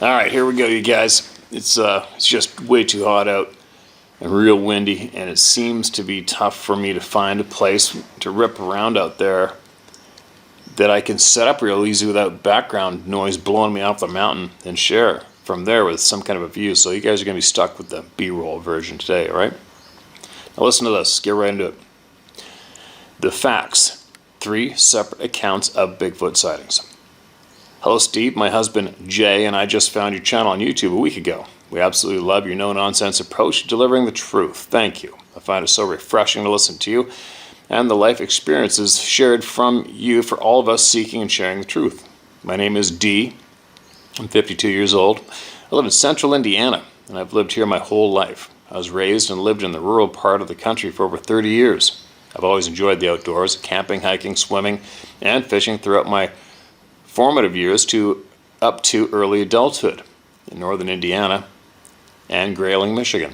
Alright, here we go, you guys. It's just way too hot out and real windy, and it seems to be tough for me to find a place to rip around out there that I can set up real easy without background noise blowing me off the mountain and share from there with some kind of a view. So you guys are going to be stuck with the B-roll version today, alright? Now listen to this. Get right into it. The facts. 3 separate accounts of Bigfoot sightings. Hello Steve, my husband Jay and I just found your channel on YouTube a week ago. We absolutely love your no-nonsense approach to delivering the truth. Thank you. I find it so refreshing to listen to you and the life experiences shared from you for all of us seeking and sharing the truth. My name is D. I'm 52 years old. I live in central Indiana and I've lived here my whole life. I was raised and lived in the rural part of the country for over 30 years. I've always enjoyed the outdoors, camping, hiking, swimming, and fishing throughout my formative years up to early adulthood in northern Indiana and Grayling, Michigan.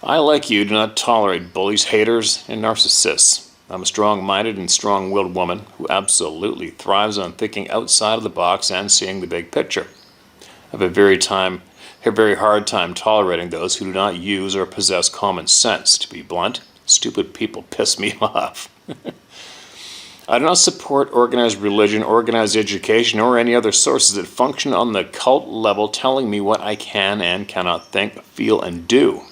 I, like you, do not tolerate bullies, haters, and narcissists. I'm a strong-minded and strong-willed woman who absolutely thrives on thinking outside of the box and seeing the big picture. I have a very hard time tolerating those who do not use or possess common sense. To be blunt, stupid people piss me off. I do not support organized religion, organized education, or any other sources that function on the cult level telling me what I can and cannot think, feel, and do.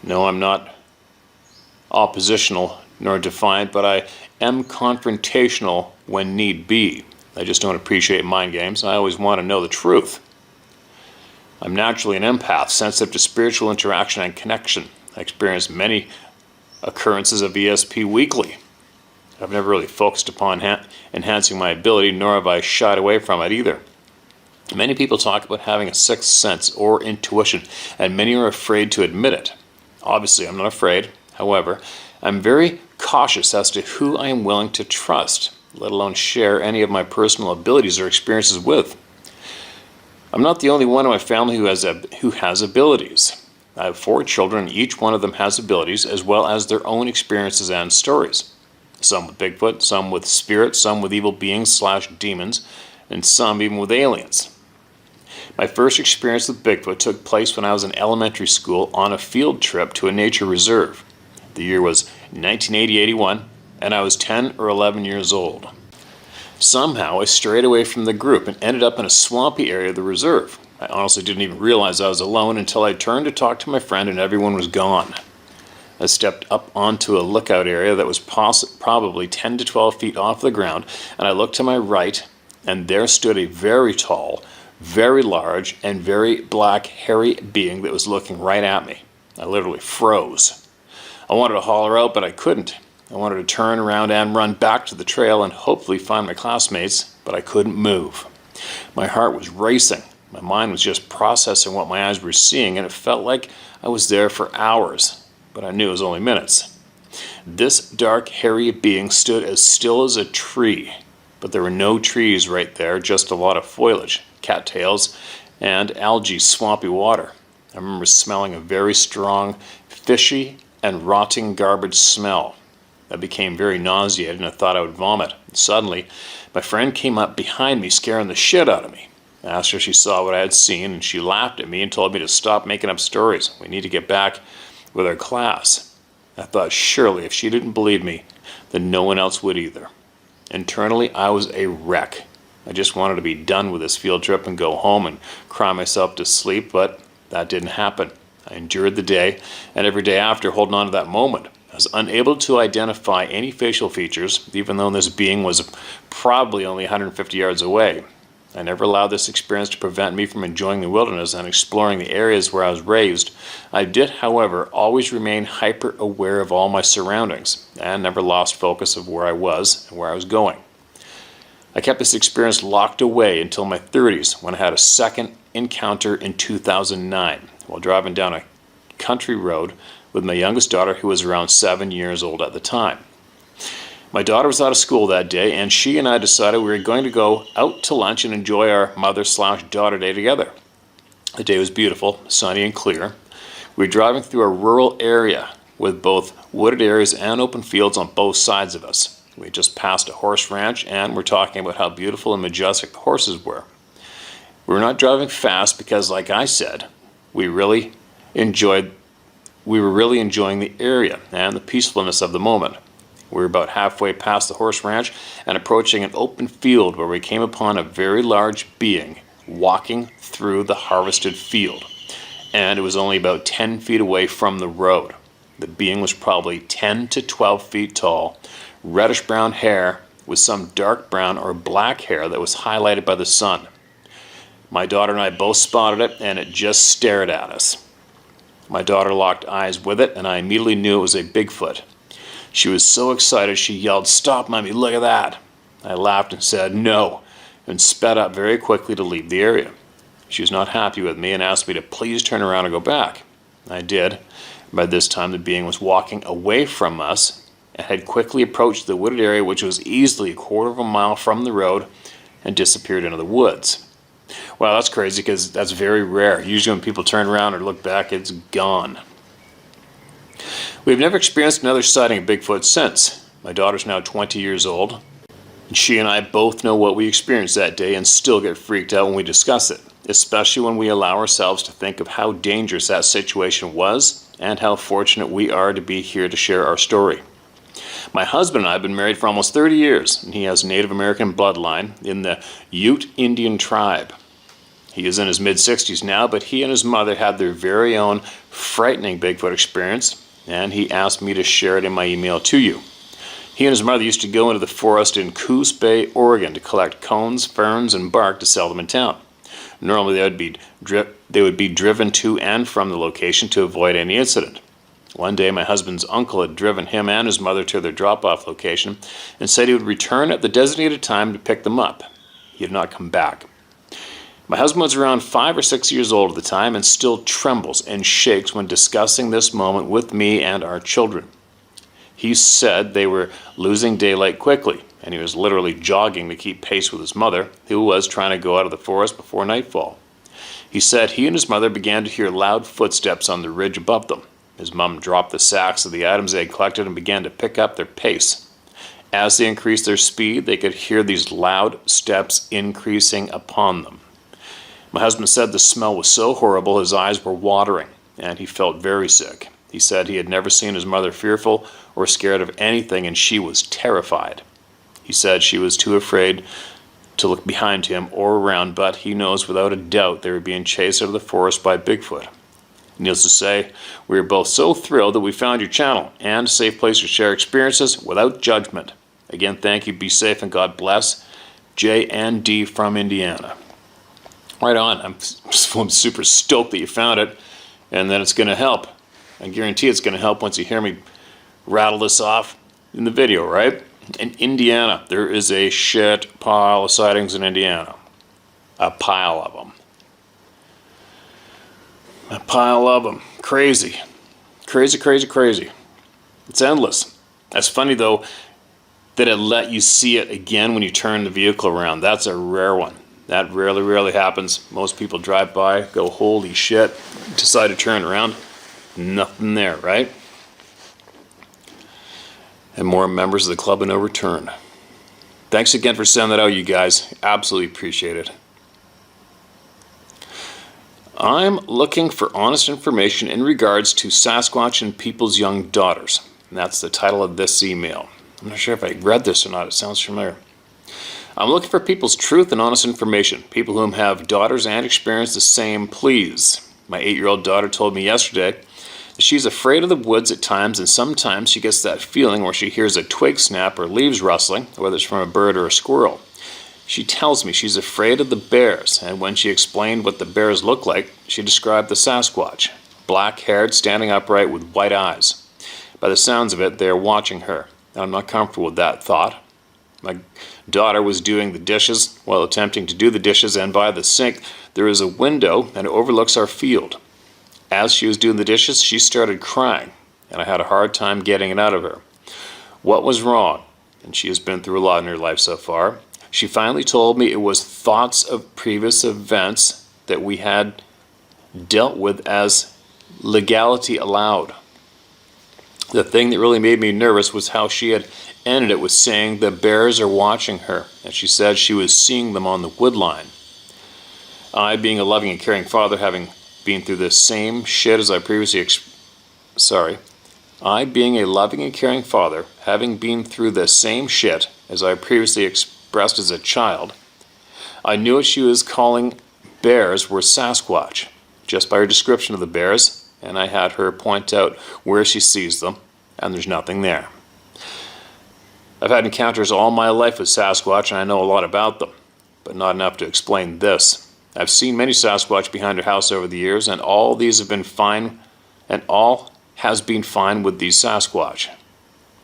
No, I'm not oppositional nor defiant, but I am confrontational when need be. I just don't appreciate mind games. I always want to know the truth. I'm naturally an empath, sensitive to spiritual interaction and connection. I experience many occurrences of ESP weekly. I've never really focused upon enhancing my ability, nor have I shied away from it either. Many people talk about having a sixth sense or intuition, and many are afraid to admit it. Obviously, I'm not afraid. However, I'm very cautious as to who I am willing to trust, let alone share any of my personal abilities or experiences with. I'm not the only one in my family who has abilities. I have 4 children, and each one of them has abilities, as well as their own experiences and stories. Some with Bigfoot, some with spirits, some with evil beings / demons, and some even with aliens. My first experience with Bigfoot took place when I was in elementary school on a field trip to a nature reserve. The year was 1980-81, and I was 10 or 11 years old. Somehow I strayed away from the group and ended up in a swampy area of the reserve. I honestly didn't even realize I was alone until I turned to talk to my friend and everyone was gone. I stepped up onto a lookout area that was probably 10 to 12 feet off the ground, and I looked to my right, and there stood a very tall, very large, and very black, hairy being that was looking right at me. I literally froze. I wanted to holler out, but I couldn't. I wanted to turn around and run back to the trail and hopefully find my classmates, but I couldn't move. My heart was racing. My mind was just processing what my eyes were seeing, and it felt like I was there for hours. But I knew it was only minutes. This dark, hairy being stood as still as a tree, but there were no trees right there, just a lot of foliage, cattails, and algae, swampy water. I remember smelling a very strong, fishy, and rotting garbage smell. I became very nauseated and I thought I would vomit. Suddenly, my friend came up behind me, scaring the shit out of me. I asked her if she saw what I had seen, and she laughed at me and told me to stop making up stories. We need to get back with our class. I thought surely if she didn't believe me, then no one else would either. Internally, I was a wreck. I just wanted to be done with this field trip and go home and cry myself to sleep, but that didn't happen. I endured the day, and every day after, holding on to that moment. I was unable to identify any facial features, even though this being was probably only 150 yards away. I never allowed this experience to prevent me from enjoying the wilderness and exploring the areas where I was raised. I did, however, always remain hyper-aware of all my surroundings and never lost focus of where I was and where I was going. I kept this experience locked away until my 30s when I had a second encounter in 2009 while driving down a country road with my youngest daughter, who was around 7 years old at the time. My daughter was out of school that day, and she and I decided we were going to go out to lunch and enjoy our mother/daughter day together. The day was beautiful, sunny and clear. We were driving through a rural area with both wooded areas and open fields on both sides of us. We just passed a horse ranch and were talking about how beautiful and majestic the horses were. We were not driving fast because, like I said, we were really enjoying the area and the peacefulness of the moment. We were about halfway past the horse ranch and approaching an open field where we came upon a very large being walking through the harvested field, and it was only about 10 feet away from the road. The being was probably 10 to 12 feet tall, reddish-brown hair with some dark brown or black hair that was highlighted by the sun. My daughter and I both spotted it, and it just stared at us. My daughter locked eyes with it, and I immediately knew it was a Bigfoot. She was so excited she yelled, "Stop, Mommy, look at that!" I laughed and said, "No," and sped up very quickly to leave the area. She was not happy with me and asked me to please turn around and go back. I did. By this time, the being was walking away from us and had quickly approached the wooded area, which was easily a quarter of a mile from the road, and disappeared into the woods. Wow, that's crazy because that's very rare. Usually when people turn around or look back, it's gone. We've never experienced another sighting of Bigfoot since. My daughter's now 20 years old, and she and I both know what we experienced that day and still get freaked out when we discuss it, especially when we allow ourselves to think of how dangerous that situation was and how fortunate we are to be here to share our story. My husband and I have been married for almost 30 years, and he has Native American bloodline in the Ute Indian tribe. He is in his mid-60s now, but he and his mother had their very own frightening Bigfoot experience, and he asked me to share it in my email to you. He and his mother used to go into the forest in Coos Bay, Oregon to collect cones, ferns, and bark to sell them in town. Normally they would be driven to and from the location to avoid any incident. One day my husband's uncle had driven him and his mother to their drop-off location and said he would return at the designated time to pick them up. He had not come back. My husband was around 5 or 6 years old at the time and still trembles and shakes when discussing this moment with me and our children. He said they were losing daylight quickly, and he was literally jogging to keep pace with his mother, who was trying to go out of the forest before nightfall. He said he and his mother began to hear loud footsteps on the ridge above them. His mom dropped the sacks of the items they had collected and began to pick up their pace. As they increased their speed, they could hear these loud steps increasing upon them. My husband said the smell was so horrible his eyes were watering, and he felt very sick. He said he had never seen his mother fearful or scared of anything, and she was terrified. He said she was too afraid to look behind him or around, but he knows without a doubt they were being chased out of the forest by Bigfoot. Needless to say, we are both so thrilled that we found your channel and a safe place to share experiences without judgment. Again, thank you, be safe, and God bless. J and D from Indiana. Right on. I'm super stoked that you found it, and that it's going to help. I guarantee it's going to help once you hear me rattle this off in the video, right? In Indiana, there is a shit pile of sightings in Indiana. A pile of them. A pile of them. Crazy. Crazy, crazy, crazy. It's endless. That's funny, though, that it let you see it again when you turn the vehicle around. That's a rare one. That rarely, rarely happens. Most people drive by, go, holy shit, decide to turn around. Nothing there, right? And more members of the Club of No Return. Thanks again for sending that out, you guys. Absolutely appreciate it. I'm looking for honest information in regards to Sasquatch and people's young daughters. And that's the title of this email. I'm not sure if I read this or not. It sounds familiar. I'm looking for people's truth and honest information. People whom have daughters and experience the same, please. My 8-year-old daughter told me yesterday that she's afraid of the woods at times, and sometimes she gets that feeling where she hears a twig snap or leaves rustling, whether it's from a bird or a squirrel. She tells me she's afraid of the bears, and when she explained what the bears look like, she described the Sasquatch, black-haired, standing upright with white eyes. By the sounds of it, they are watching her. Now, I'm not comfortable with that thought. My daughter was doing the dishes while attempting to do the dishes, and by the sink there is a window and it overlooks our field. As she was doing the dishes, she started crying, and I had a hard time getting it out of her. What was wrong? And she has been through a lot in her life so far. She finally told me it was thoughts of previous events that we had dealt with as legality allowed. The thing that really made me nervous was how she had ended it with saying the bears are watching her, and she said she was seeing them on the wood line. I, being a loving and caring father, having been through the same shit as I previously I, being a loving and caring father, having been through the same shit as I previously expressed as a child, I knew what she was calling bears were Sasquatch, just by her description of the bears, and I had her point out where she sees them, and there's nothing there. I've had encounters all my life with Sasquatch, and I know a lot about them, but not enough to explain this. I've seen many Sasquatch behind her house over the years, and all these have been fine, and all has been fine with these Sasquatch.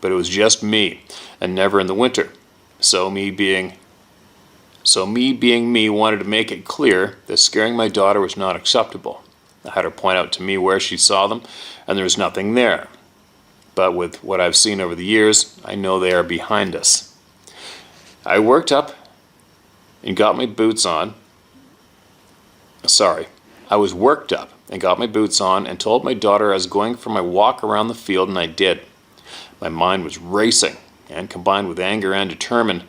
But it was just me, and never in the winter. So me being me wanted to make it clear that scaring my daughter was not acceptable. I had her point out to me where she saw them, and there was nothing there. But with what I've seen over the years, I know they are behind us. I worked up and got my boots on. I was worked up and got my boots on and told my daughter I was going for my walk around the field, and I did. My mind was racing, and combined with anger and determined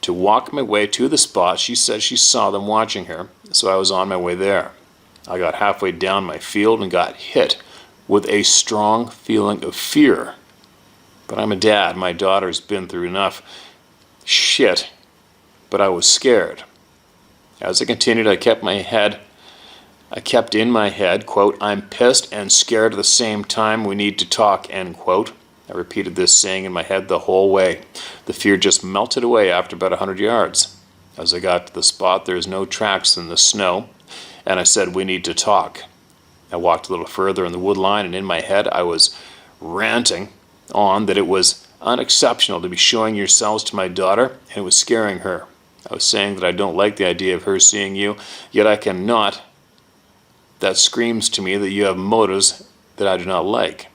to walk my way to the spot she said she saw them watching her, so I was on my way there. I got halfway down my field and got hit with a strong feeling of fear. But I'm a dad. My daughter's been through enough shit, but I was scared. As I continued, I kept in my head, quote, I'm pissed and scared at the same time, we need to talk, end quote. I repeated this saying in my head the whole way. The fear just melted away after about 100 yards. As I got to the spot, there's no tracks in the snow, and I said, we need to talk. I walked a little further in the wood line, and in my head I was ranting on that it was unexceptional to be showing yourselves to my daughter, and it was scaring her. I was saying that I don't like the idea of her seeing you, yet I cannot. That screams to me that you have motives that I do not like.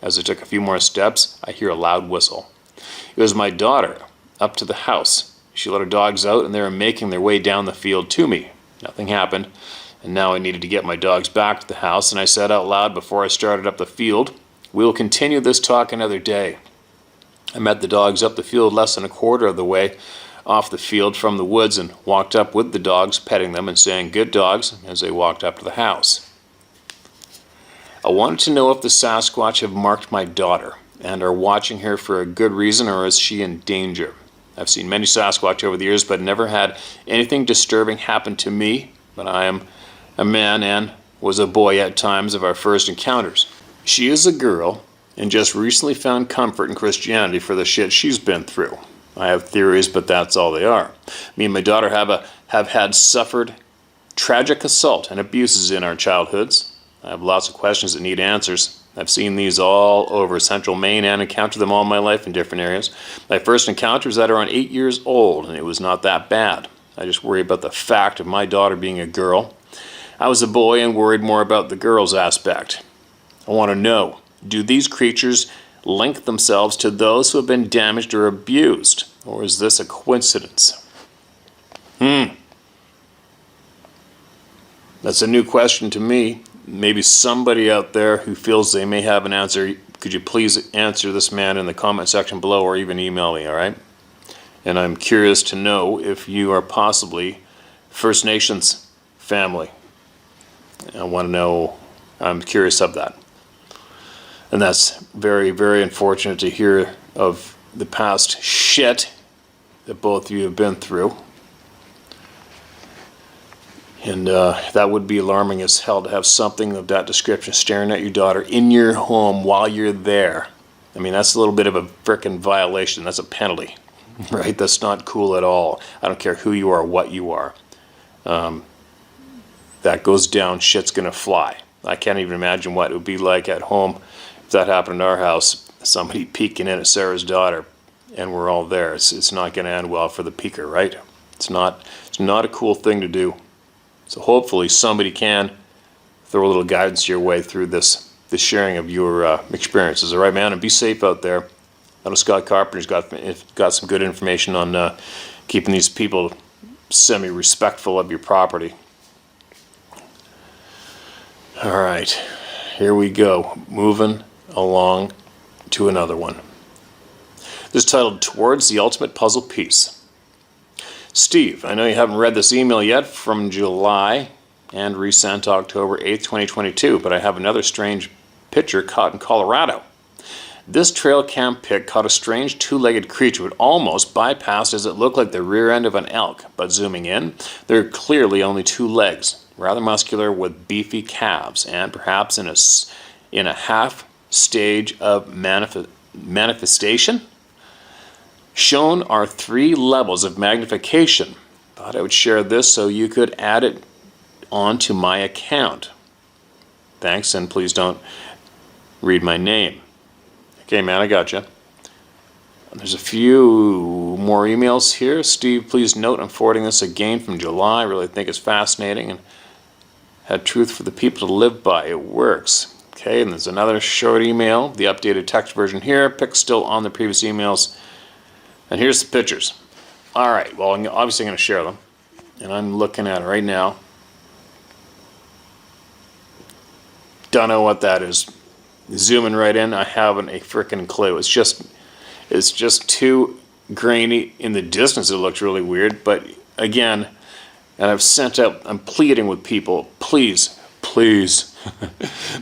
As I took a few more steps, I hear a loud whistle. It was my daughter, up to the house. She let her dogs out, and they were making their way down the field to me. Nothing happened, and now I needed to get my dogs back to the house, and I said out loud before I started up the field, we will continue this talk another day. I met the dogs up the field less than a quarter of the way off the field from the woods and walked up with the dogs, petting them and saying good dogs as they walked up to the house. I wanted to know if the Sasquatch have marked my daughter and are watching her for a good reason, or is she in danger? I've seen many Sasquatch over the years, but never had anything disturbing happen to me. But I am a man and was a boy at times of our first encounters. She is a girl and just recently found comfort in Christianity for the shit she's been through. I have theories, but that's all they are. Me and my daughter have had suffered tragic assault and abuses in our childhoods. I have lots of questions that need answers. I've seen these all over central Maine and encountered them all my life in different areas. My first encounter was at around 8 years old, and it was not that bad. I just worry about the fact of my daughter being a girl. I was a boy and worried more about the girl's aspect. I want to know, do these creatures link themselves to those who have been damaged or abused? Or is this a coincidence? That's a new question to me. Maybe somebody out there who feels they may have an answer, could you please answer this man in the comment section below or even email me, all right? And I'm curious to know if you are possibly First Nations family. I want to know, I'm curious of that. And that's very, very unfortunate to hear of the past shit that both of you have been through. And that would be alarming as hell to have something of that description staring at your daughter in your home while you're there. I mean, that's a little bit of a frickin' violation. That's a penalty, right? That's not cool at all. I don't care who you are, what you are. That goes down, shit's gonna fly. I can't even imagine what it would be like at home if that happened in our house. Somebody peeking in at Sarah's daughter, and we're all there. It's not gonna end well for the peeker, right? It's not a cool thing to do. So hopefully somebody can throw a little guidance your way through this sharing of your experiences. All right, man, and be safe out there. I know Scott Carpenter's got some good information on keeping these people semi-respectful of your property. All right, here we go. Moving along to another one. This is titled Towards the Ultimate Puzzle Piece. Steve, I know you haven't read this email yet from July and resent October 8th, 2022, but I have another strange picture caught in Colorado. This trail cam pic caught a strange two-legged creature. It almost bypassed as it looked like the rear end of an elk, but zooming in, there are clearly only two legs, rather muscular with beefy calves, and perhaps in a half stage of manifestation. Shown are 3 levels of magnification. Thought I would share this so you could add it onto my account. Thanks, and please don't read my name. Okay, man, I gotcha. There's a few more emails here. Steve, please note I'm forwarding this again from July. I really think it's fascinating and had truth for the people to live by. It works. Okay, and there's another short email, the updated text version here. Pics still on the previous emails. And here's the pictures. All right, well, I'm obviously going to share them. And I'm looking at it right now. Don't know what that is. Zooming right in, I haven't a freaking clue. It's just too grainy in the distance. It looks really weird, but again, and I'm pleading with people, please,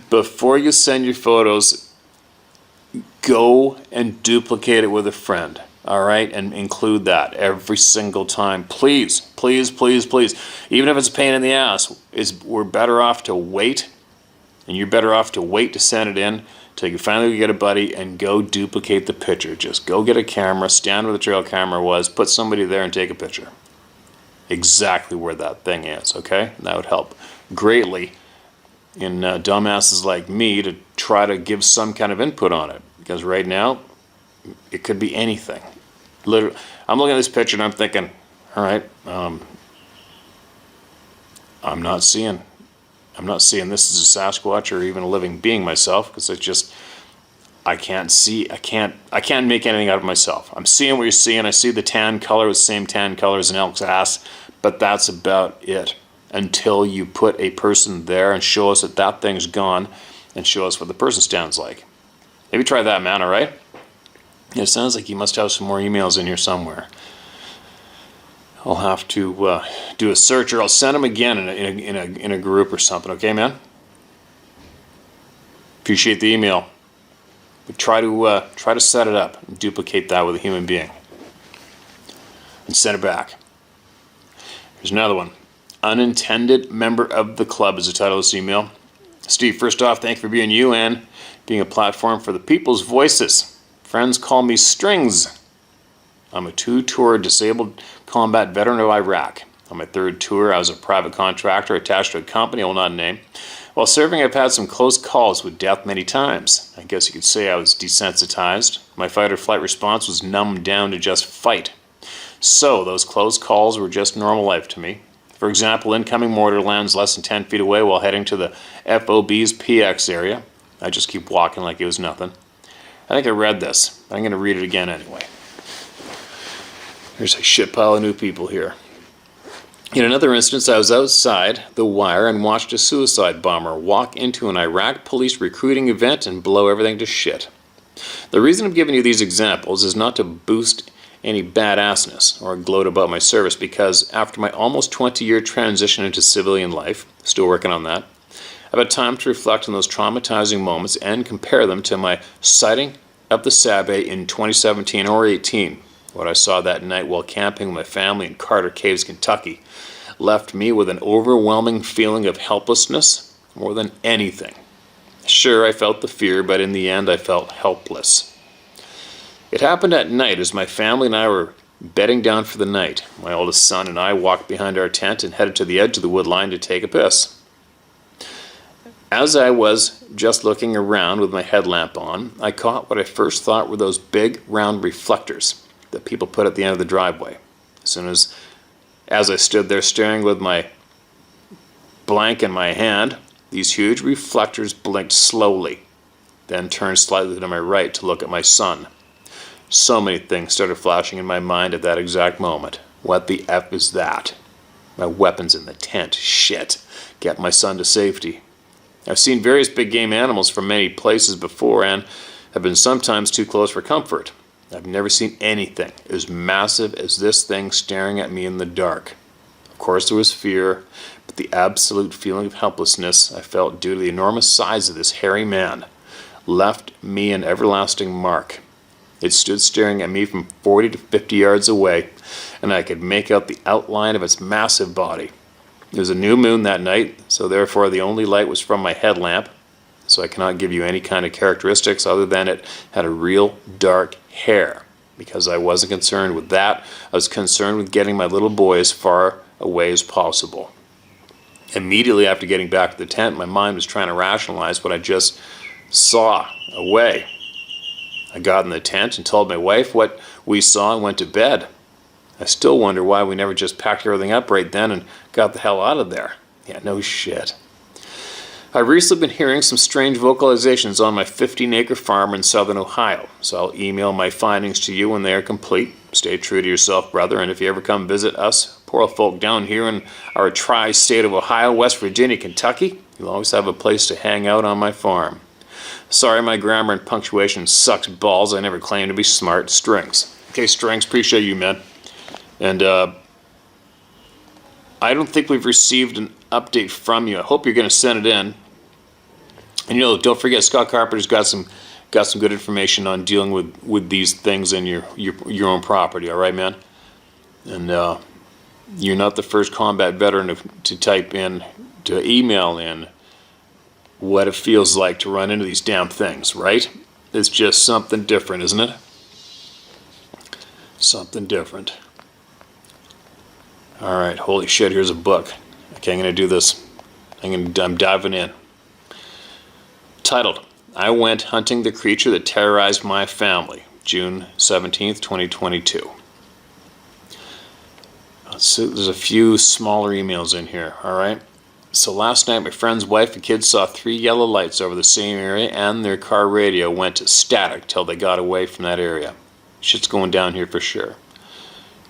before you send your photos, go and duplicate it with a friend, all right, and include that every single time, please. Even if it's a pain in the ass, we're better off to wait. And you're better off to wait to send it in till you finally get a buddy and go duplicate the picture. Just go get a camera, stand where the trail camera was, put somebody there and take a picture. Exactly where that thing is, okay? And that would help greatly in dumbasses like me to try to give some kind of input on it. Because right now, it could be anything. Literally, I'm looking at this picture and I'm thinking, all right, I'm not seeing this as a Sasquatch or even a living being myself, because I can't make anything out of myself. I'm seeing what you're seeing. I see the tan color, the same tan color as an elk's ass, but that's about it until you put a person there and show us that that thing's gone and show us what the person stands like. Maybe try that, man, all right? It sounds like you must have some more emails in here somewhere. I'll have to do a search, or I'll send them again in a group or something. Okay, man? Appreciate the email. But try to set it up and duplicate that with a human being and send it back. Here's another one. Unintended member of the club is the title of this email. Steve, first off, thank you for being you and being a platform for the people's voices. Friends call me Strings. I'm a 2-tour disabled combat veteran of Iraq. On my 3rd tour, I was a private contractor attached to a company I will not name. While serving, I've had some close calls with death many times. I guess you could say I was desensitized. My fight or flight response was numbed down to just fight. So those close calls were just normal life to me. For example, incoming mortar lands less than 10 feet away while heading to the FOB's PX area. I just keep walking like it was nothing. I think I read this, but I'm going to read it again anyway. There's a shit pile of new people here. In another instance, I was outside the wire and watched a suicide bomber walk into an Iraq police recruiting event and blow everything to shit. The reason I'm giving you these examples is not to boost any badassness or gloat about my service, because after my almost 20-year transition into civilian life, still working on that, I've had time to reflect on those traumatizing moments and compare them to my sighting of the Sabe in 2017 or 18. What I saw that night while camping with my family in Carter Caves, Kentucky, left me with an overwhelming feeling of helplessness more than anything. Sure, I felt the fear, but in the end I felt helpless. It happened at night as my family and I were bedding down for the night. My oldest son and I walked behind our tent and headed to the edge of the wood line to take a piss. As I was just looking around with my headlamp on, I caught what I first thought were those big round reflectors that people put at the end of the driveway. As I stood there staring with my blank in my hand, these huge reflectors blinked slowly, then turned slightly to my right to look at my son. So many things started flashing in my mind at that exact moment. What the F is that? My weapon's in the tent. Shit. Get my son to safety. I've seen various big game animals from many places before and have been sometimes too close for comfort. I've never seen anything as massive as this thing staring at me in the dark. Of course there was fear, but the absolute feeling of helplessness I felt due to the enormous size of this hairy man left me an everlasting mark. It stood staring at me from 40 to 50 yards away, and I could make out the outline of its massive body. It was a new moon that night, so therefore the only light was from my headlamp, so I cannot give you any kind of characteristics other than it had a real dark hair. Because I wasn't concerned with that, I was concerned with getting my little boy as far away as possible. Immediately after getting back to the tent, my mind was trying to rationalize what I just saw away. I got in the tent and told my wife what we saw and went to bed. I still wonder why we never just packed everything up right then and got the hell out of there. Yeah, no shit. I've recently been hearing some strange vocalizations on my 15-acre farm in southern Ohio, so I'll email my findings to you when they are complete. Stay true to yourself, brother, and if you ever come visit us, poor folk down here in our tri-state of Ohio, West Virginia, Kentucky, you'll always have a place to hang out on my farm. Sorry my grammar and punctuation sucks balls. I never claimed to be smart. Strings. Okay, Strings, appreciate you, man. And I don't think we've received an update from you. I hope you're going to send it in. And don't forget, Scott Carpenter's got some good information on dealing with these things in your own property. All right, man. And you're not the first combat veteran to email in what it feels like to run into these damn things, right? It's just something different, isn't it? Something different. All right, holy shit, here's a book. Okay, I'm going to do this. I'm diving in. Titled, I Went Hunting the Creature That Terrorized My Family, June 17th, 2022. So there's a few smaller emails in here, all right? So last night, my friend's wife and kids saw 3 yellow lights over the same area, and their car radio went to static till they got away from that area. Shit's going down here for sure.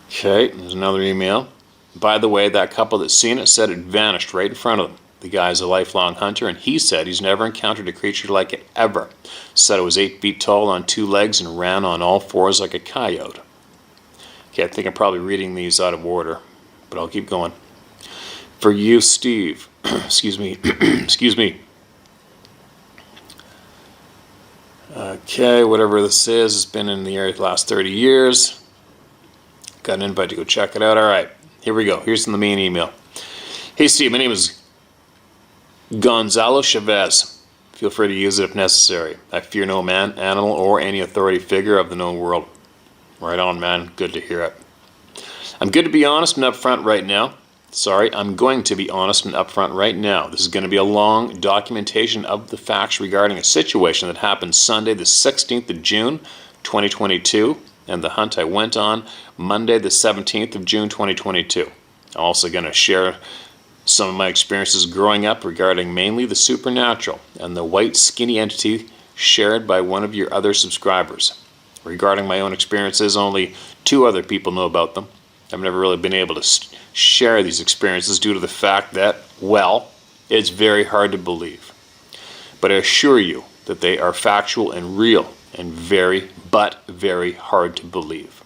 Okay, there's another email. By the way, that couple that seen it said it vanished right in front of them. The guy's a lifelong hunter, and he said he's never encountered a creature like it ever. Said it was 8 feet tall on 2 legs and ran on all 4s like a coyote. Okay, I think I'm probably reading these out of order, but I'll keep going. For you, Steve. Excuse me. Excuse me. Okay, whatever this is, it's been in the area the last 30 years. Got an invite to go check it out. All right, here we go. Here's the main email. Hey, Steve, my name is Gonzalo Chavez. Feel free to use it if necessary. I fear no man, animal, or any authority figure of the known world. Right on, man. Good to hear it. I'm good to be honest and upfront right now. Sorry, I'm going to be honest and upfront right now. This is going to be a long documentation of the facts regarding a situation that happened Sunday the 16th of June, 2022, and the hunt I went on Monday the 17th of June, 2022. I'm also going to share some of my experiences growing up regarding mainly the supernatural and the white skinny entity shared by one of your other subscribers. Regarding my own experiences, only 2 other people know about them. I've never really been able to share these experiences due to the fact that, well, it's very hard to believe. But I assure you that they are factual and real and very hard to believe.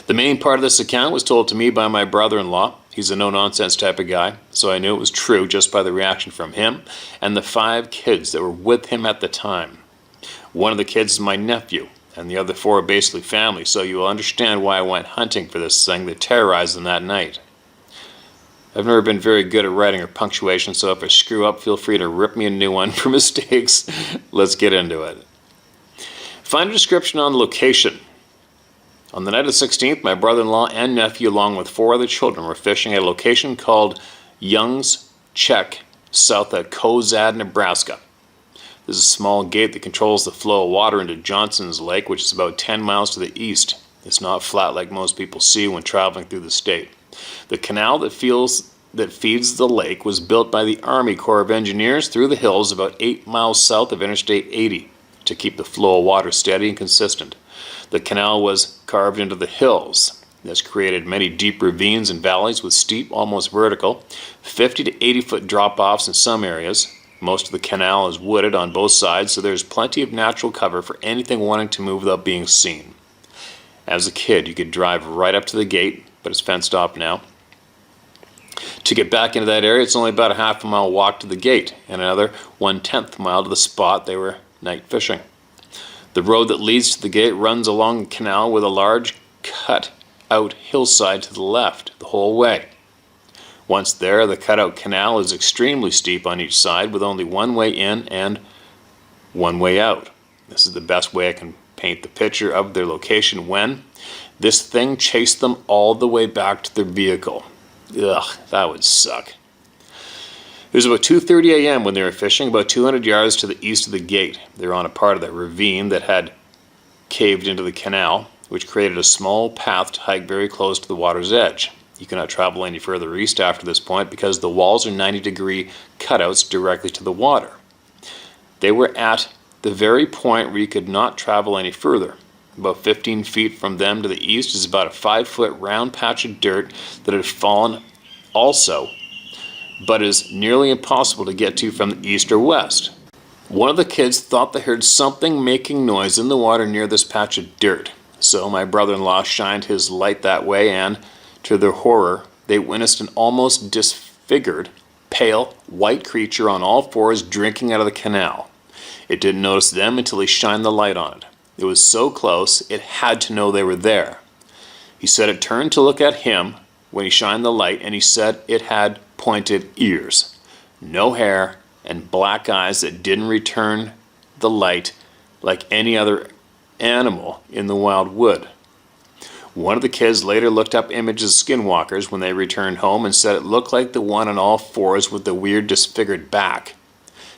The main part of this account was told to me by my brother-in-law. He's a no-nonsense type of guy, so I knew it was true just by the reaction from him and the 5 kids that were with him at the time. One of the kids is my nephew, and the other 4 are basically family, so you will understand why I went hunting for this thing that terrorized them that night. I've never been very good at writing or punctuation, so if I screw up, feel free to rip me a new one for mistakes. Let's get into it. Find a description on the location. On the night of the 16th, my brother-in-law and nephew, along with 4 other children, were fishing at a location called Young's Check, south of Cozad, Nebraska. There's a small gate that controls the flow of water into Johnson's Lake, which is about 10 miles to the east. It's not flat like most people see when traveling through the state. The canal that feeds the lake was built by the Army Corps of Engineers through the hills about 8 miles south of Interstate 80 to keep the flow of water steady and consistent. The canal was carved into the hills. This created many deep ravines and valleys with steep, almost vertical, 50 to 80 foot drop-offs in some areas. Most of the canal is wooded on both sides, so there's plenty of natural cover for anything wanting to move without being seen. As a kid, you could drive right up to the gate, but it's fenced off now. To get back into that area, it's only about a half a mile walk to the gate, and another 1/10 mile to the spot they were night fishing. The road that leads to the gate runs along the canal with a large cut-out hillside to the left the whole way. Once there, the cut-out canal is extremely steep on each side with only one way in and one way out. This is the best way I can paint the picture of their location when this thing chased them all the way back to their vehicle. Ugh, that would suck. It was about 2:30 a.m. when they were fishing, about 200 yards to the east of the gate. They were on a part of the ravine that had caved into the canal, which created a small path to hike very close to the water's edge. You cannot travel any further east after this point because the walls are 90-degree cutouts directly to the water. They were at the very point where you could not travel any further. About 15 feet from them to the east is about a 5-foot round patch of dirt that had fallen also, but is nearly impossible to get to from the east or west. One of the kids thought they heard something making noise in the water near this patch of dirt, so my brother-in-law shined his light that way and, to their horror, they witnessed an almost disfigured, pale, white creature on all fours drinking out of the canal. It didn't notice them until he shined the light on it. It was so close, it had to know they were there. He said it turned to look at him when he shined the light, and he said it had pointed ears, no hair, and black eyes that didn't return the light like any other animal in the wild wood. One of the kids later looked up images of skinwalkers when they returned home and said it looked like the one on all fours with the weird disfigured back.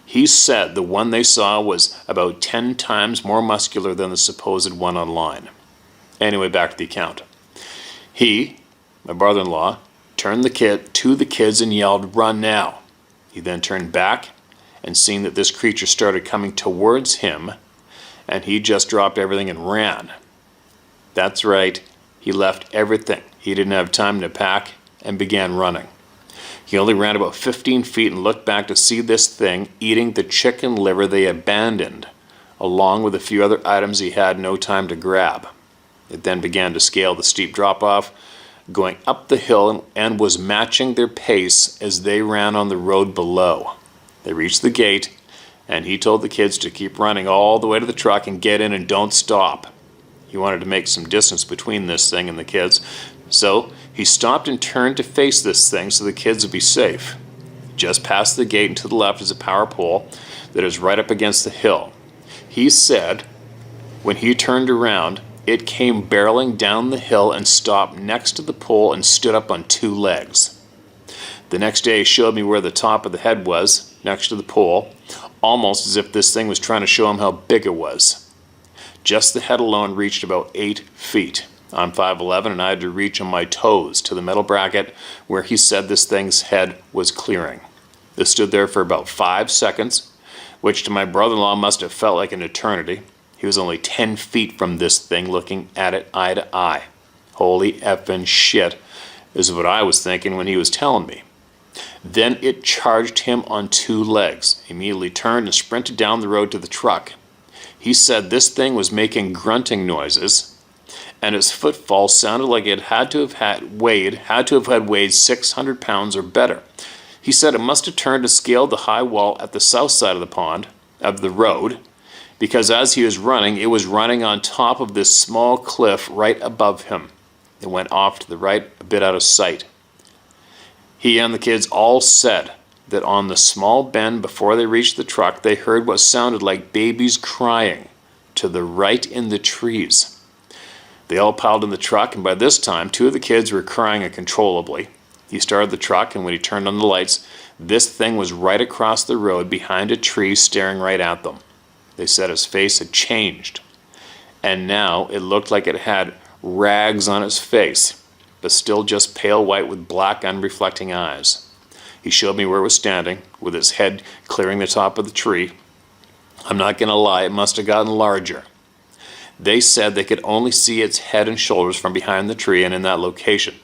He said the one they saw was about 10 times more muscular than the supposed one online. Anyway, back to the account. He, my brother-in-law, turned to the kids and yelled, "Run now." He then turned back and seeing that this creature started coming towards him, and he just dropped everything and ran. That's right. He left everything. He didn't have time to pack and began running. He only ran about 15 feet and looked back to see this thing eating the chicken liver they abandoned, along with a few other items he had no time to grab. It then began to scale the steep drop-off, going up the hill and was matching their pace as they ran on the road below. They reached the gate, and he told the kids to keep running all the way to the truck and get in and don't stop. He wanted to make some distance between this thing and the kids, so he stopped and turned to face this thing so the kids would be safe. Just past the gate and to the left is a power pole that is right up against the hill. He said when he turned around, it came barreling down the hill and stopped next to the pole and stood up on 2 legs. The next day he showed me where the top of the head was, next to the pole, almost as if this thing was trying to show him how big it was. Just the head alone reached about 8 feet. I'm 5'11", and I had to reach on my toes to the metal bracket where he said this thing's head was clearing. This stood there for about 5 seconds, which to my brother-in-law must have felt like an eternity. He was only 10 feet from this thing looking at it eye to eye. Holy effing shit, is what I was thinking when he was telling me. Then it charged him on 2 legs, immediately turned and sprinted down the road to the truck. He said this thing was making grunting noises, and its footfall sounded like it had to have weighed 600 pounds or better. He said it must have turned to scale the high wall at the south side of the road, because as he was running, it was running on top of this small cliff right above him. It went off to the right, a bit out of sight. He and the kids all said that on the small bend before they reached the truck, they heard what sounded like babies crying to the right in the trees. They all piled in the truck, and by this time, 2 of the kids were crying uncontrollably. He started the truck, and when he turned on the lights, this thing was right across the road behind a tree staring right at them. They said his face had changed, and now it looked like it had rags on its face, but still just pale white with black unreflecting eyes. He showed me where it was standing, with its head clearing the top of the tree. I'm not going to lie, it must have gotten larger. They said they could only see its head and shoulders from behind the tree and in that location.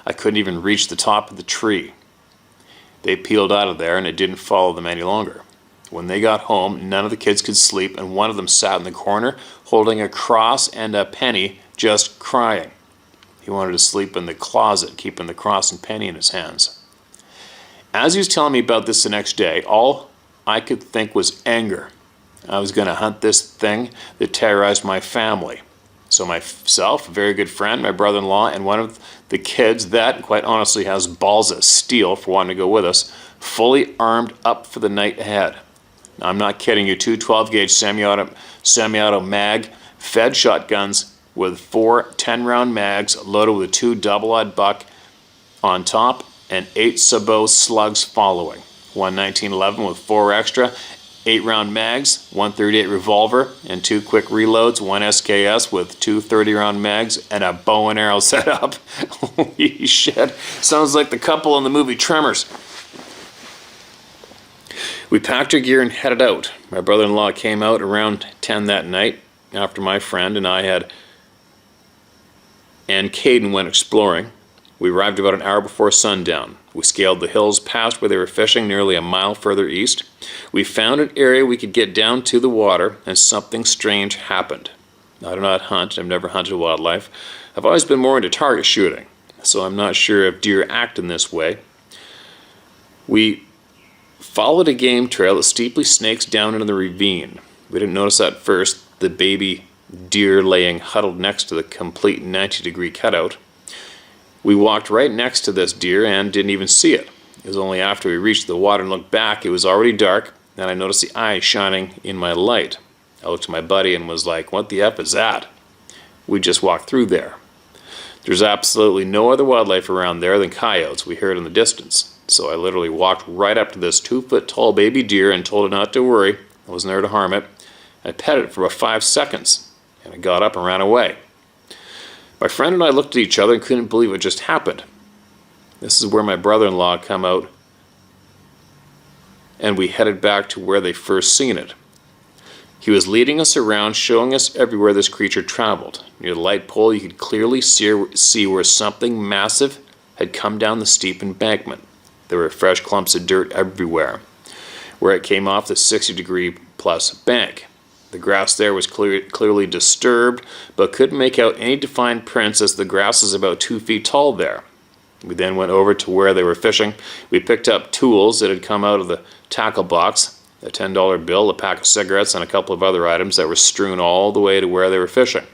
I couldn't even reach the top of the tree. They peeled out of there and it didn't follow them any longer. When they got home, none of the kids could sleep, and one of them sat in the corner holding a cross and a penny, just crying. He wanted to sleep in the closet, keeping the cross and penny in his hands. As he was telling me about this the next day, all I could think was anger. I was going to hunt this thing that terrorized my family. So myself, a very good friend, my brother-in-law, and one of the kids that, quite honestly, has balls of steel for wanting to go with us, fully armed up for the night ahead. Now, I'm not kidding you, two 12-gauge semi-auto mag fed shotguns with 4 10-round mags loaded with 2 double-aught buck on top and 8 sabot slugs following. One 1911 with 4 extra 8-round mags, 138 revolver, and 2 quick reloads, 1 SKS with 2 30-round mags, and a bow and arrow setup. Holy shit. Sounds like the couple in the movie Tremors. We packed our gear and headed out. My brother-in-law came out around 10 that night after my friend and Caden went exploring. We arrived about an hour before sundown. We scaled the hills past where they were fishing nearly a mile further east. We found an area we could get down to the water, and something strange happened. I do not hunt. I've never hunted wildlife. I've always been more into target shooting, so I'm not sure if deer act in this way. We followed a game trail that steeply snakes down into the ravine. We didn't notice at first the baby deer laying huddled next to the complete 90-degree cutout. We walked right next to this deer and didn't even see it. It was only after we reached the water and looked back, it was already dark, and I noticed the eyes shining in my light. I looked at my buddy and was like, "What the F is that?" We just walked through there. There's absolutely no other wildlife around there than coyotes we heard in the distance. So I literally walked right up to this 2-foot-tall baby deer and told it not to worry. I wasn't there to harm it. I petted it for about 5 seconds, and it got up and ran away. My friend and I looked at each other and couldn't believe what just happened. This is where my brother-in-law come out, and we headed back to where they first seen it. He was leading us around, showing us everywhere this creature traveled. Near the light pole, you could clearly see where something massive had come down the steep embankment. There were fresh clumps of dirt everywhere, where it came off the 60-degree plus bank. The grass there was clearly disturbed, but couldn't make out any defined prints as the grass is about 2 feet tall there. We then went over to where they were fishing. We picked up tools that had come out of the tackle box, a $10 bill, a pack of cigarettes, and a couple of other items that were strewn all the way to where they were fishing.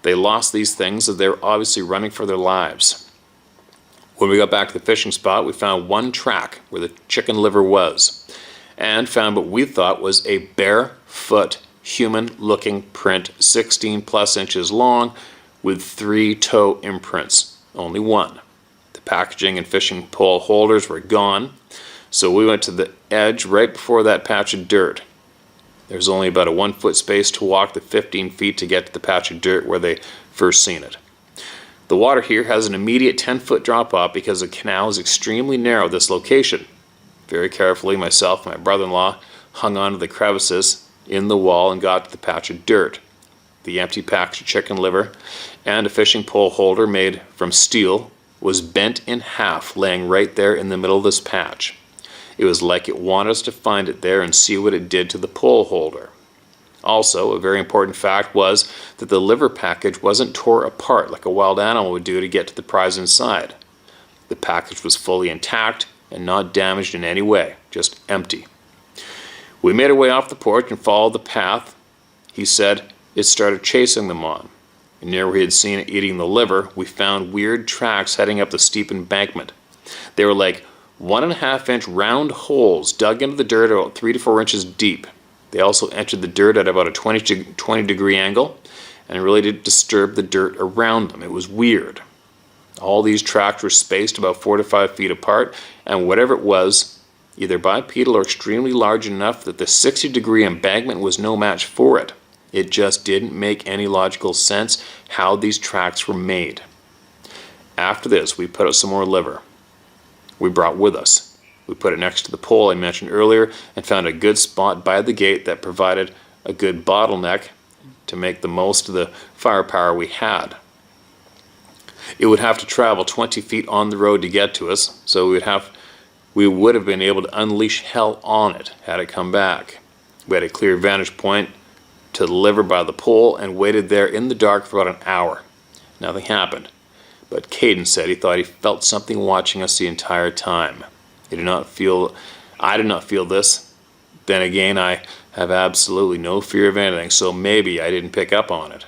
They lost these things as they were obviously running for their lives. When we got back to the fishing spot, we found one track where the chicken liver was, and found what we thought was a barefoot human-looking print, 16 plus inches long, with 3 toe imprints, only one. The packaging and fishing pole holders were gone, so we went to the edge right before that patch of dirt. There's only about a 1-foot space to walk the 15 feet to get to the patch of dirt where they first seen it. The water here has an immediate 10-foot drop-off because the canal is extremely narrow at this location. Very carefully, myself and my brother-in-law hung onto the crevices in the wall and got to the patch of dirt. The empty package of chicken liver and a fishing pole holder made from steel was bent in half, laying right there in the middle of this patch. It was like it wanted us to find it there and see what it did to the pole holder. Also, a very important fact was that the liver package wasn't tore apart like a wild animal would do to get to the prize inside. The package was fully intact and not damaged in any way, just empty. We made our way off the porch and followed the path he said it started chasing them on. And near where he had seen it eating the liver, we found weird tracks heading up the steep embankment. They were like 1.5-inch round holes dug into the dirt about 3 to 4 inches deep. They also entered the dirt at about a 20-degree angle and really did disturb the dirt around them. It was weird. All these tracks were spaced about 4 to 5 feet apart, and whatever it was, either bipedal or extremely large enough that the 60-degree embankment was no match for it. It just didn't make any logical sense how these tracks were made. After this, we put out some more liver we brought with us. We put it next to the pole I mentioned earlier and found a good spot by the gate that provided a good bottleneck to make the most of the firepower we had. It would have to travel 20 feet on the road to get to us, so we would have we would have been able to unleash hell on it had it come back. We had a clear vantage point to the liver by the pole and waited there in the dark for about an hour. Nothing happened, but Caden said he thought he felt something watching us the entire time. I did not feel this. Then again, I have absolutely no fear of anything, so maybe I didn't pick up on it.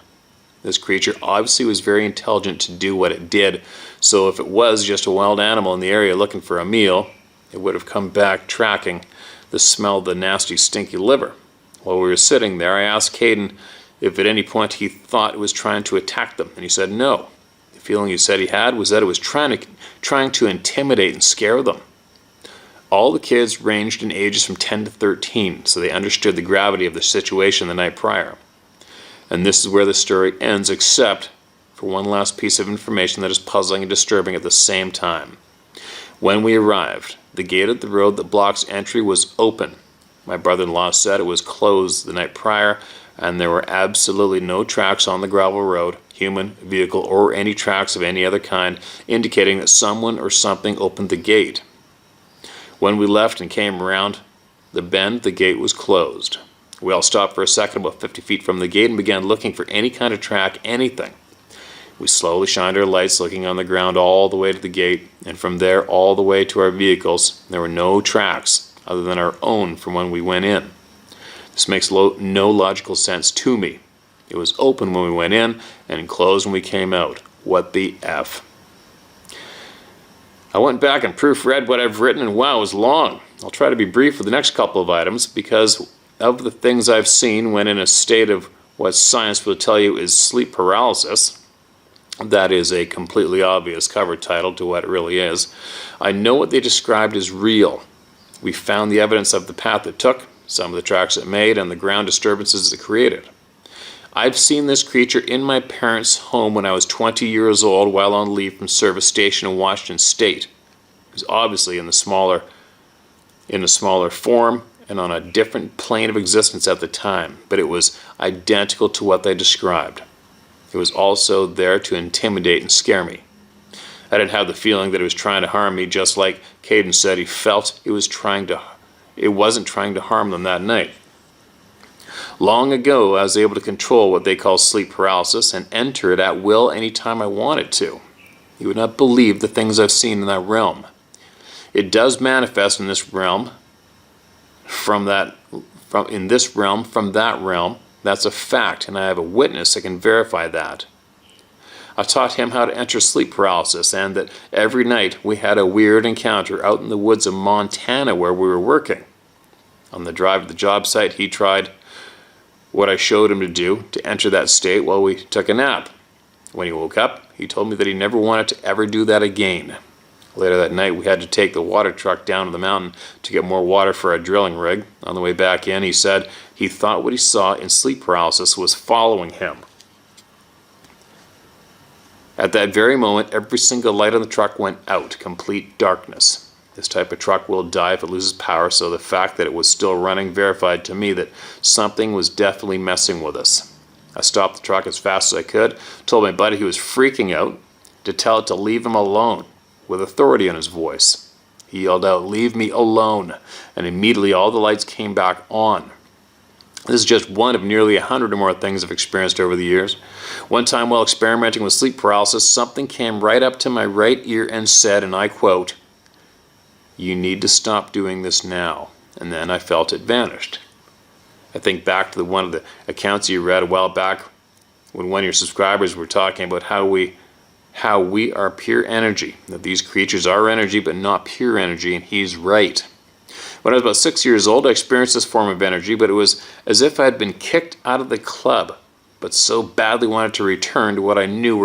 This creature obviously was very intelligent to do what it did, so if it was just a wild animal in the area looking for a meal, it would have come back tracking the smell of the nasty, stinky liver. While we were sitting there, I asked Caden if at any point he thought it was trying to attack them, and he said no. The feeling he said he had was that it was trying to intimidate and scare them. All the kids ranged in ages from 10 to 13, so they understood the gravity of the situation the night prior. And this is where the story ends, except for one last piece of information that is puzzling and disturbing at the same time. When we arrived, the gate at the road that blocks entry was open. My brother-in-law said it was closed the night prior, and there were absolutely no tracks on the gravel road, human, vehicle, or any tracks of any other kind, indicating that someone or something opened the gate. When we left and came around the bend, the gate was closed. We all stopped for a second about 50 feet from the gate and began looking for any kind of track, anything. We slowly shined our lights looking on the ground all the way to the gate, and from there all the way to our vehicles. There were no tracks other than our own from when we went in. This makes no logical sense to me. It was open when we went in and closed when we came out. What the F? I went back and proofread what I've written, and wow, it was long. I'll try to be brief with the next couple of items because of the things I've seen when in a state of what science will tell you is sleep paralysis. That is a completely obvious cover title to what it really is. I know what they described as real. We found the evidence of the path it took, some of the tracks it made, and the ground disturbances it created. I've seen this creature in my parents' home when I was 20 years old while on leave from service station in Washington State. It was obviously in the smaller form and on a different plane of existence at the time, but it was identical to what they described. It was also there to intimidate and scare me. I didn't have the feeling that it was trying to harm me, just like Caden said he felt it wasn't trying to harm them that night. Long ago, I was able to control what they call sleep paralysis and enter it at will anytime I wanted to. You would not believe the things I've seen in that realm. It does manifest in this realm, from that realm. That's a fact, and I have a witness that can verify that. I taught him how to enter sleep paralysis, and that every night we had a weird encounter out in the woods of Montana where we were working. On the drive to the job site, he tried what I showed him to do to enter that state while we took a nap. When he woke up, he told me that he never wanted to ever do that again. Later that night, we had to take the water truck down to the mountain to get more water for our drilling rig. On the way back in, he said he thought what he saw in sleep paralysis was following him. At that very moment, every single light on the truck went out, complete darkness. This type of truck will die if it loses power, so the fact that it was still running verified to me that something was definitely messing with us. I stopped the truck as fast as I could, told my buddy he was freaking out, to tell it to leave him alone, with authority in his voice. He yelled out, "Leave me alone," and immediately all the lights came back on. This is just one of nearly 100 or more things I've experienced over the years. One time while experimenting with sleep paralysis, something came right up to my right ear and said, and I quote, "You need to stop doing this now." And then I felt it vanished. I think back to one of the accounts you read a while back when one of your subscribers were talking about how we are pure energy, that these creatures are energy but not pure energy, and he's right. When I was about 6 years old, I experienced this form of energy, but it was as if I had been kicked out of the club, but so badly wanted to return to what I knew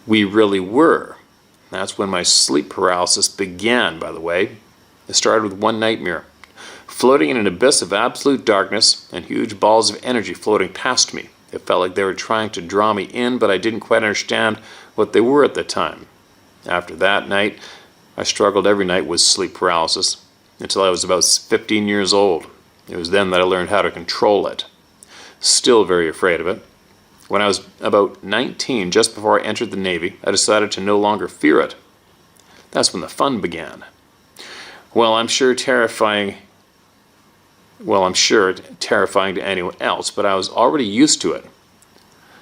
we really were. That's when my sleep paralysis began, by the way. It started with one nightmare. Floating in an abyss of absolute darkness and huge balls of energy floating past me. It felt like they were trying to draw me in, but I didn't quite understand what they were at the time. After that night, I struggled every night with sleep paralysis until I was about 15 years old. It was then that I learned how to control it. Still very afraid of it. When I was about 19, just before I entered the Navy, I decided to no longer fear it. That's when the fun began. Well, I'm sure terrifying to anyone else, but I was already used to it.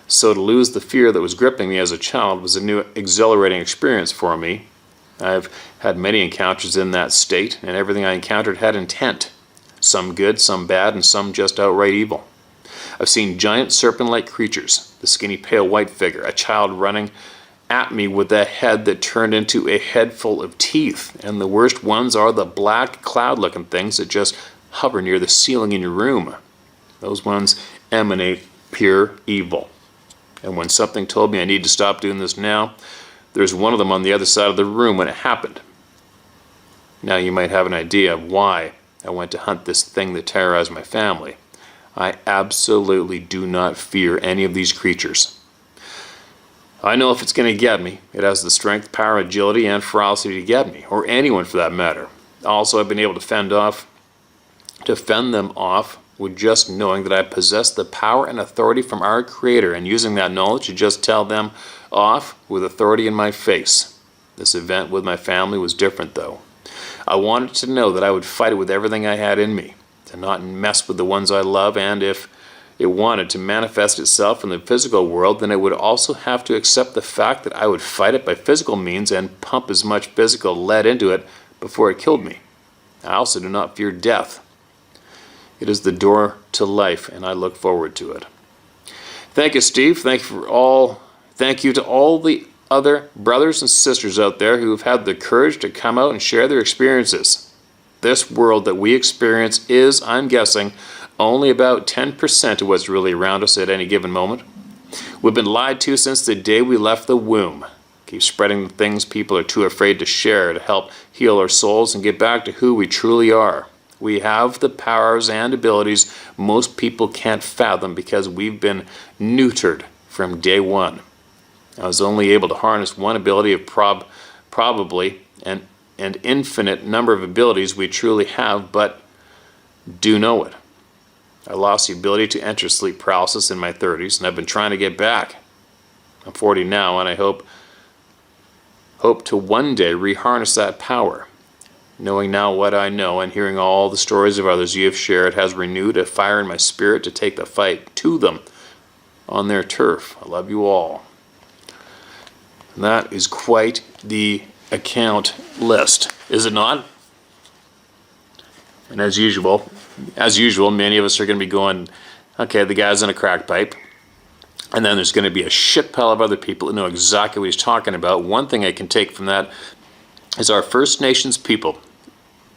So to lose the fear that was gripping me as a child was a new exhilarating experience for me. I've had many encounters in that state, and everything I encountered had intent. Some good, some bad, and some just outright evil. I've seen giant serpent-like creatures, the skinny pale white figure, a child running at me with a head that turned into a head full of teeth, and the worst ones are the black cloud-looking things that just hover near the ceiling in your room. Those ones emanate pure evil. And when something told me I need to stop doing this now, there's one of them on the other side of the room when it happened. Now you might have an idea of why I went to hunt this thing that terrorized my family. I absolutely do not fear any of these creatures. I know if it's going to get me, it has the strength, power, agility, and ferocity to get me, or anyone for that matter. Also, I've been able to fend them off with just knowing that I possess the power and authority from our Creator, and using that knowledge to just tell them off with authority in my face. This event with my family was different, though. I wanted to know that I would fight it with everything I had in me, to not mess with the ones I love, and if it wanted to manifest itself in the physical world, then it would also have to accept the fact that I would fight it by physical means and pump as much physical lead into it before it killed me. I also do not fear death. It is the door to life, and I look forward to it. Thank you, Steve. Thank you to all the other brothers and sisters out there who have had the courage to come out and share their experiences. This world that we experience is, I'm guessing, only about 10% of what's really around us at any given moment. We've been lied to since the day we left the womb. Keep spreading the things people are too afraid to share to help heal our souls and get back to who we truly are. We have the powers and abilities most people can't fathom because we've been neutered from day one. I was only able to harness one ability of probably an infinite number of abilities we truly have, but do know it. I lost the ability to enter sleep paralysis in my 30s, and I've been trying to get back. I'm 40 now, and I hope to one day reharness that power. Knowing now what I know and hearing all the stories of others you have shared has renewed a fire in my spirit to take the fight to them on their turf. I love you all. And that is quite the account list, is it not? And as usual, many of us are going to be going, okay, the guy's in a crack pipe. And then there's going to be a shit pile of other people that know exactly what he's talking about. One thing I can take from that is our First Nations people,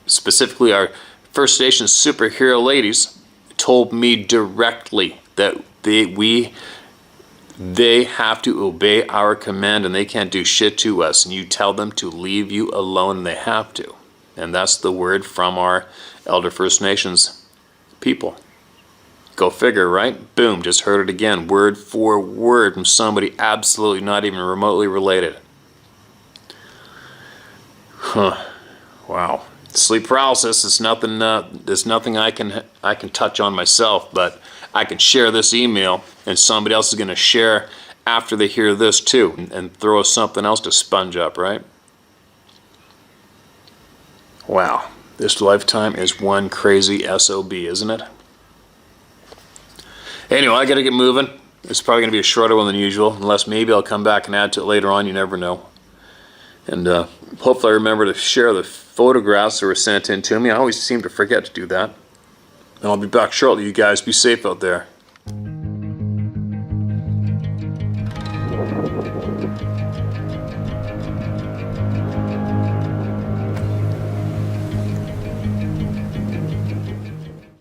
specifically our First Nations superhero ladies, told me directly that they have to obey our command and they can't do shit to us. And you tell them to leave you alone and they have to. And that's the word from our Elder First Nations people. Go figure, right? Boom, just heard it again, word for word from somebody absolutely not even remotely related. Huh. Wow. Sleep paralysis is nothing. There's nothing I can touch on myself, but I can share this email, and somebody else is going to share after they hear this too, and throw something else to sponge up, right? Wow. This lifetime is one crazy SOB, isn't it? Anyway, I got to get moving. It's probably going to be a shorter one than usual, unless maybe I'll come back and add to it later on. You never know. And hopefully I remember to share the photographs that were sent in to me. I always seem to forget to do that. And I'll be back shortly. You guys be safe out there.